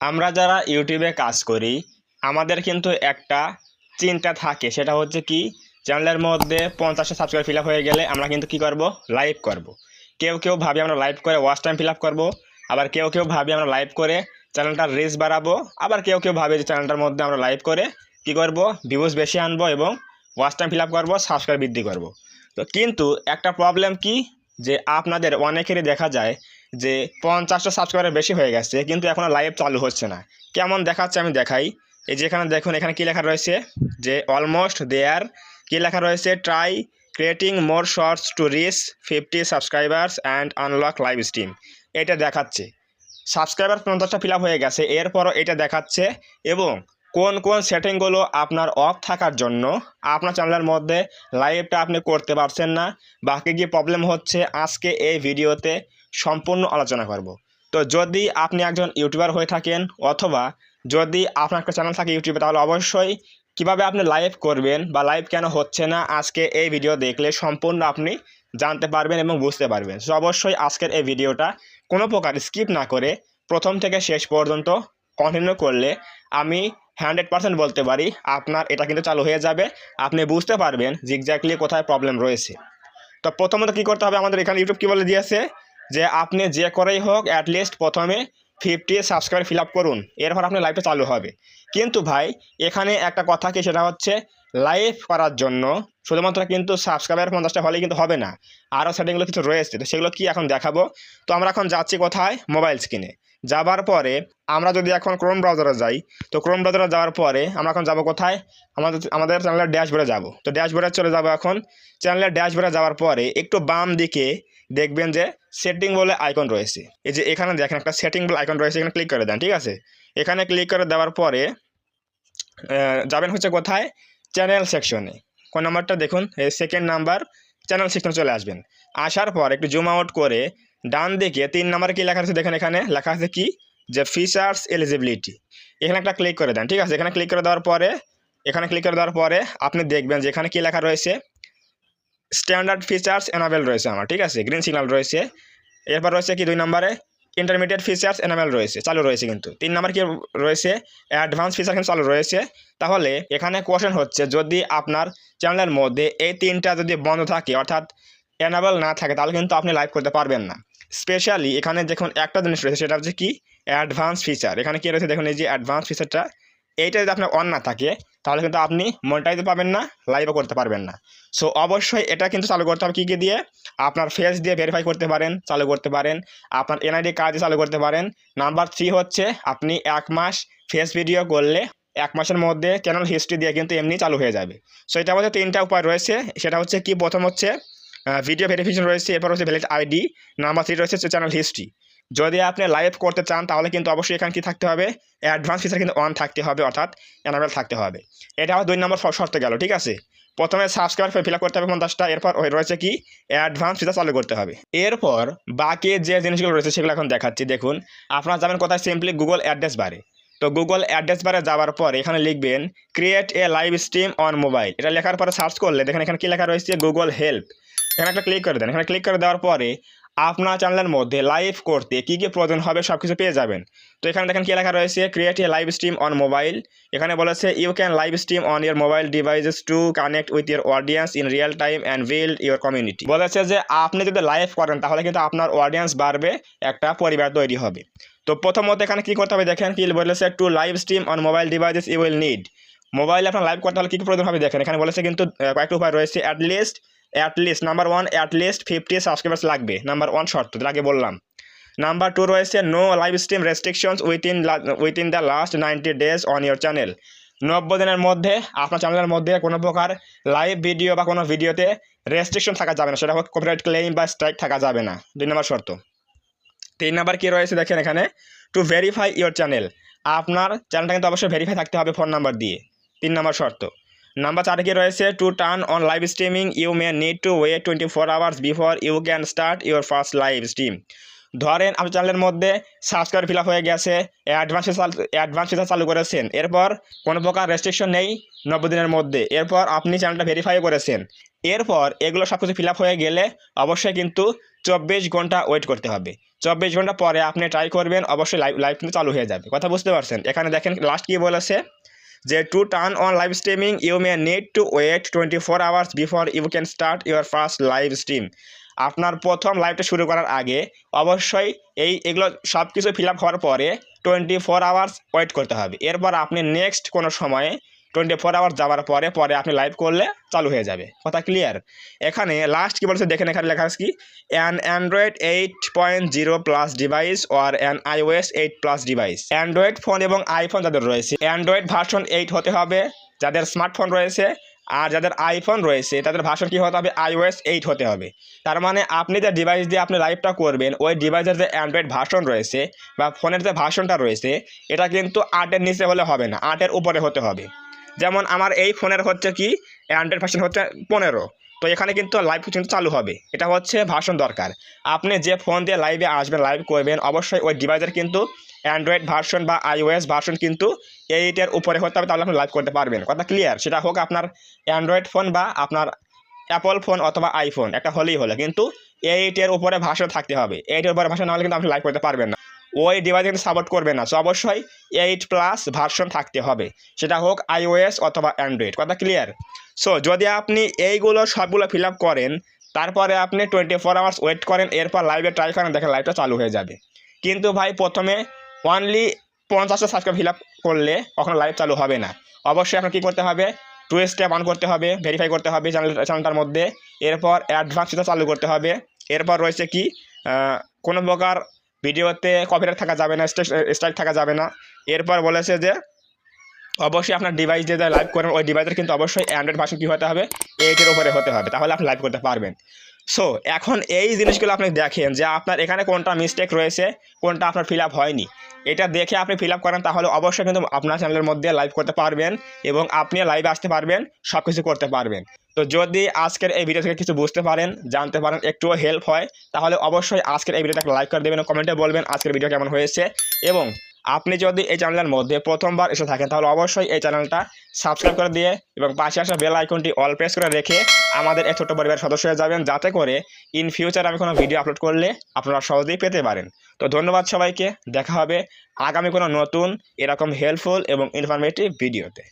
আমরা যারা ইউটিউবে কাজ করি আমাদের কিন্তু একটা চিন্তা থাকে, সেটা হচ্ছে কি, চ্যানেলের মধ্যে 50টা সাবস্ক্রাইব ফিল আপ হয়ে গেলে আমরা কিন্তু কি করব, লাইভ করব। কেউ কেউ ভাবি আমরা লাইভ করে ওয়াচ টাইম ফিল আপ করবো, আবার কেউ কেউ ভাবি আমরা লাইভ করে চ্যানেলটার রিচ বাড়াবো, আবার কেউ কেউ ভাবে যে চ্যানেলটার মধ্যে আমরা লাইভ করে কি করব, ভিউজ বেশি আনবো এবং ওয়াচ টাইম ফিল আপ করবো, সাবস্ক্রাইব বৃদ্ধি করব। তো কিন্তু একটা প্রবলেম কি, যে আপনাদের অনেকেরই দেখা যায় যে 50টা সাবস্ক্রাইবার বেশি হয়ে গেছে কিন্তু এখনও লাইভ চালু হচ্ছে না। কেমন দেখাচ্ছে আমি দেখাই। এই যে এখানে দেখুন, এখানে কি লেখা রয়েছে যে অলমোস্ট দেয়ার, কি লেখা রয়েছে, try creating more shorts to reach 50 subscribers and unlock live stream. এটা দেখাচ্ছে সাবস্ক্রাইবার 50টা ফিল আপ হয়ে গেছে, এরপরও এটা দেখাচ্ছে। এবং কোন কোন সেটিংগুলো আপনার অফ থাকার জন্য আপনার চ্যানেলের মধ্যে লাইভটা আপনি করতে পারছেন না, বাকি কি প্রবলেম হচ্ছে, আজকে এই ভিডিওতে সম্পূর্ণ আলোচনা করব। তো যদি আপনি একজন ইউটিউবার হয়ে থাকেন অথবা যদি আপনার একটা চ্যানেল থাকে ইউটিউবে, তাহলে অবশ্যই কিভাবে আপনি লাইভ করবেন বা লাইভ কেন হচ্ছে না, আজকে এই ভিডিও দেখলে সম্পূর্ণ আপনি জানতে পারবেন এবং বুঝতে পারবেন। তো অবশ্যই আজকের এই ভিডিওটা কোনো প্রকার স্কিপ না করে প্রথম থেকে শেষ পর্যন্ত কন্টিনিউ করলে আমি 100% বলতে পারি আপনার এটা কিন্তু চালু হয়ে যাবে, আপনি বুঝতে পারবেন যে এক্স্যাক্টলি কোথায় প্রবলেম রয়েছে। তো প্রথমত কী করতে হবে, আমাদের এখানে ইউটিউব কী বলে দিয়েছে যে আপনি যে করেই হোক অ্যাটলিস্ট প্রথমে 50 সাবস্ক্রাইব ফিল আপ করুন, এরপর আপনার লাইভটা চালু হবে। কিন্তু ভাই এখানে একটা কথা কি, সেটা হচ্ছে লাইভ করার জন্য শুধুমাত্র কিন্তু সাবস্ক্রাইবার 50টা হলেই কিন্তু হবে না, আরও সেটিংগুলো কিছু রয়েছে। তো সেগুলো কি এখন দেখাবো। তো আমরা এখন যাচ্ছি কোথায়, মোবাইল স্ক্রিনে। যাবার পরে আমরা যদি এখন ক্রোম ব্রাউজারে যাই, তো ক্রোম ব্রাউজারে যাওয়ার পরে আমরা এখন যাবো কোথায়, আমাদের চ্যানেলের ড্যাশবোর্ডে যাব। তো ড্যাশবোর্ডে চলে যাবো। এখন চ্যানেলের ড্যাশবোর্ডে যাওয়ার পরে একটু বাম দিকে দেখবেন যে সেটিং বলে আইকন রয়েছে। এই যে এখানে দেখেন একটা সেটিং বলে আইকন রয়েছে, এখানে ক্লিক করে দেন। ঠিক আছে, এখানে ক্লিক করে দেওয়ার পরে যাবেন হচ্ছে কোথায়, চ্যানেল সেকশনে। কোন নাম্বারটা দেখুন, সেকেন্ড নাম্বার, চ্যানেল সেকশনে চলে আসবেন। আসার পর একটু জুম আউট করে ডান দিকে 3 নাম্বার কি লেখা আছে দেখেন, এখানে লেখা আছে কি, যে ফিচার্স এলিজিবিলিটি। এখানে একটা ক্লিক করে দেন। ঠিক আছে, এখানে ক্লিক করে দেওয়ার পরে আপনি দেখবেন যে এখানে কি লেখা রয়েছে, স্ট্যান্ডার্ড ফিচার্স এনাবেল রয়েছে আমার। ঠিক আছে, গ্রিন সিগন্যাল রয়েছে। এরপর রয়েছে কি 2 নম্বরে ইন্টারমিডিয়েট ফিচার্স এনাবেল রয়েছে, চালু রয়েছে। কিন্তু 3 নাম্বার কি রয়েছে, অ্যাডভান্স ফিচার কিন্তু চালু রয়েছে। তাহলে এখানে কোশ্চেন হচ্ছে, যদি আপনার চ্যানেলের মধ্যে এই 3টা যদি বন্ধ থাকে, অর্থাৎ এনাবেল না থাকে, তাহলে কিন্তু আপনি লাইভ করতে পারবেন না। স্পেশালি এখানে দেখুন একটা জিনিস রয়েছে, সেটা হচ্ছে কি, অ্যাডভান্স ফিচার। এখানে কি রয়েছে দেখুন, এই যে অ্যাডভান্স ফিচারটা, এইটা যদি আপনার অন না থাকে তাহলে কিন্তু আপনি মনিটাইজও পাবেন না, লাইভও করতে পারবেন না। সো অবশ্যই এটা কিন্তু চালু করতে হবে। কী কী দিয়ে, আপনার ফেস দিয়ে ভেরিফাই করতে পারেন, চালু করতে পারেন, আপনার এনআইডি কার্ড দিয়ে চালু করতে পারেন। নাম্বার 3 হচ্ছে আপনি 1 মাস ফেস ভিডিও করলে 1 মাসের মধ্যে চ্যানেল হিস্ট্রি দিয়ে কিন্তু এমনি চালু হয়ে যাবে। সো এটা মধ্যে 3টা উপায় রয়েছে। সেটা হচ্ছে কি, প্রথম হচ্ছে ভিডিও ভেরিফিকেশন রয়েছে, এরপর হচ্ছে ভ্যালিড আইডি, নাম্বার 3 রয়েছে চ্যানেল হিস্ট্রি। যদি আপনি লাইভ করতে চান তাহলে কিন্তু অবশ্যই এখানে কী থাকতে হবে, অ্যাডভান্স ফিচার কিন্তু অন থাকতে হবে, অর্থাৎ এনাবেল থাকতে হবে। এটা আমার 2 নম্বর শর্তে গেল। ঠিক আছে, প্রথমে সাবস্ক্রাইব ফিল আপ করতে হবে 50টা, এরপর রয়েছে কি, অ্যাডভান্স ফিচার চালু করতে হবে। এরপর বাকি যে জিনিসগুলো রয়েছে সেগুলো এখন দেখাচ্ছি। দেখুন, আপনারা যাবেন কোথায়, সিম্পলি গুগল অ্যাড্রেস বারে। তো গুগল অ্যাড্রেস বারে যাওয়ার পর এখানে লিখবেন create a live stream on mobile. এটা লেখার পরে সার্চ করলে দেখেন এখানে কি লেখা রয়েছে, গুগল হেল্প। এখানে একটা ক্লিক করে দেন। এখানে ক্লিক করে দেওয়ার পরে আপনার চ্যানেলের মধ্যে লাইভ করতে কী কী প্রয়োজন হবে সব কিছু পেয়ে যাবেন। তো এখানে দেখেন কী লেখা রয়েছে, create a live stream on mobile. এখানে বলেছে you can live stream on your mobile devices to connect with your audience in real time and build your community. বলেছে যে আপনি যদি লাইভ করেন তাহলে কিন্তু আপনার অডিয়েন্স বাড়বে, একটা পরিবার তৈরি হবে। তো প্রথমত এখানে কী করতে হবে দেখেন, কি বলেছে, to live stream on mobile devices you will need. মোবাইলে আপনার লাইভ করতে হলে কী কী প্রয়োজন হবে দেখেন, এখানে বলেছে কিন্তু কয়েকটা উপায় রয়েছে। অ্যাটলিস্ট নাম্বার 1, অ্যাটলিস্ট 50 সাবস্ক্রাইবার্স লাগবে, নাম্বার 1 শর্ত, আগে বললাম। নাম্বার 2 রয়েছে no live stream restrictions within the last 90 days on your channel. 90 দিনের মধ্যে আপনার চ্যানেলের মধ্যে কোনো প্রকার লাইভ ভিডিও বা কোনো ভিডিওতে রেস্ট্রিকশন থাকা যাবে না, সেটা হোক কপিরাইট ক্লেম বা স্ট্রাইক থাকা যাবে না, 2 নম্বর শর্ত। 3 নাম্বার কী রয়েছে দেখেন এখানে, টু ভেরিফাই ইউর চ্যানেল। আপনার চ্যানেলটা কিন্তু অবশ্যই ভেরিফাই থাকতে হবে ফোন নাম্বার দিয়ে, 3 নম্বর শর্ত। নাম্বার 4 কি রয়েছে, to turn on live streaming you may need to wait 24 hours before you can start your first live stream. ধরেন আপনার চ্যানেলের মধ্যে সাবস্ক্রাইব ফিল আপ হয়ে গেছে, অ্যাডভান্স ফিচার চালু করেছেন, এরপর কোনো প্রকার রেস্ট্রিকশন নেই 90 দিনের মধ্যে, এরপর আপনি চ্যানেলটা ভেরিফাই করেছেন, এরপর এগুলো সব কিছু ফিল আপ হয়ে গেলে অবশ্যই কিন্তু 24 ঘন্টা ওয়েট করতে হবে। 24 ঘন্টা পরে আপনি ট্রাই করবেন, অবশ্যই লাইভ কিন্তু চালু হয়ে যাবে। কথা বুঝতে পারছেন? এখানে দেখেন লাস্ট কি বলেছে যে to turn on live streaming you may need to wait 24 hours before you can start your first live stream. আপনার প্রথম লাইভটা শুরু করার আগে অবশ্যই এগুলো সব কিছু ফিল আপ হওয়ার পরে 24 আওয়ার্স ওয়েট করতে হবে। এরপর আপনি নেক্সট কোনো সময়ে 24 আওয়ার্স যাওয়ার পরে আপনি লাইভ করলে চালু হয়ে যাবে। কথা ক্লিয়ার? এখানে লাস্ট কি বলছে দেখেন, এখানে লেখা আছে কি an Android 8.0 plus device or an iOS 8 plus device. Android phone এবং আইফোন যাদের রয়েছে অ্যান্ড্রয়েড ভার্সন 8 হতে হবে যাদের স্মার্টফোন রয়েছে, আর যাদের আইফোন রয়েছে তাদের ভার্সন কী হতে হবে, iOS 8 হতে হবে। তার মানে আপনি যে ডিভাইস দিয়ে আপনি লাইভটা করবেন ওই ডিভাইসের যে অ্যান্ড্রয়েড ভার্সন রয়েছে বা ফোনের যে ভার্সনটা রয়েছে এটা কিন্তু 8-এর নিচে হলে হবে না, 8-এর উপরে হতে হবে। যেমন আমার এই ফোনের হচ্ছে কি অ্যান্ড্রয়েড ভার্সন হচ্ছে 15, তো এখানে কিন্তু লাইভ কিন্তু চালু হবে। এটা হচ্ছে ভার্সন দরকার। আপনি যে ফোন দিয়ে লাইভে আসবেন লাইভ করবেন অবশ্যই ওই ডিভাইসের কিন্তু অ্যান্ড্রয়েড ভার্সন বা iOS ভার্সন কিন্তু 8-এর উপরে হতে হবে, তাহলে আপনি লাইভ করতে পারবেন। কথা ক্লিয়ার? সেটা হোক আপনার অ্যান্ড্রয়েড ফোন বা আপনার অ্যাপল ফোন অথবা আইফোন, একটা হলেই হলো, কিন্তু 8-এর উপরে ভার্সন থাকতে হবে। 8-এর উপরে ভার্সন না হলে কিন্তু আপনি লাইভ করতে পারবেন না, ওই ডিভাইস কিন্তু সাপোর্ট করবে না। সো অবশ্যই 8+ ভার্সন থাকতে হবে, সেটা হোক iOS অথবা অ্যান্ড্রয়েড। কথা ক্লিয়ার? সো যদি আপনি এইগুলো সবগুলো ফিল আপ করেন তারপরে আপনি 24 আওয়ার্স ওয়েট করেন, এরপর লাইভে ট্রাই করেন, দেখেন লাইভটা চালু হয়ে যাবে। কিন্তু ভাই প্রথমে অনলি 50টা সাবস্ক্রাইব ফিল আপ করলে কখনো লাইভ চালু হবে না। অবশ্যই আপনার কী করতে হবে, 2 স্টেপ অন করতে হবে, ভেরিফাই করতে হবে চ্যানেলটার মধ্যে, এরপর অ্যাডভান্সটা চালু করতে হবে। এরপর রয়েছে কি কোনো প্রকার ভিডিওতে কপিরাইট থাকা যাবে না, স্ট্রাইক থাকা যাবে না। এরপর বলেছে যে অবশ্যই আপনার ডিভাইস দিয়ে লাইভ করেন ওই ডিভাইসের কিন্তু অবশ্যই অ্যান্ড্রয়েড ভার্সন কী হতে হবে, 8-এর উপরে হতে হবে, তাহলে আপনি লাইভ করতে পারবেন। সো এখন এই জিনিসগুলো আপনি দেখেন যে আপনার এখানে কোনটা মিস্টেক রয়েছে, কোনটা আপনার ফিল আপ হয়নি, এটা দেখে আপনি ফিল আপ করেন, তাহলে অবশ্যই কিন্তু আপনার চ্যানেলের মধ্যে লাইভ করতে পারবেন এবং আপনিও লাইভে আসতে পারবেন, সব কিছু করতে পারবেন। তো যদি আজকের এই ভিডিও থেকে কিছু বুঝতে পারেন, জানতে পারেন, একটুও হেল্প হয়, তাহলে অবশ্যই আজকের এই ভিডিওটা একটা লাইক করে দেবেন, কমেন্টে বলবেন আজকের ভিডিও কেমন হয়েছে। এবং আপনি যদি এই চ্যানেলের মধ্যে প্রথমবার এসে থাকেন তাহলে অবশ্যই এই চ্যানেলটা সাবস্ক্রাইব করে দিয়ে এবং পাশে আসা বেল আইকনটি অল প্রেস করে রেখে আমাদের এই ছোট্ট পরিবারের সদস্য হয়ে যাবেন, যাতে করে ইন ফিউচার আমি কোনো ভিডিও আপলোড করলে আপনারা সহজেই পেতে পারেন। তো ধন্যবাদ সবাইকে, দেখা হবে আগামী কোনো নতুন এরকম হেল্পফুল এবং ইনফরমেটিভ ভিডিওতে।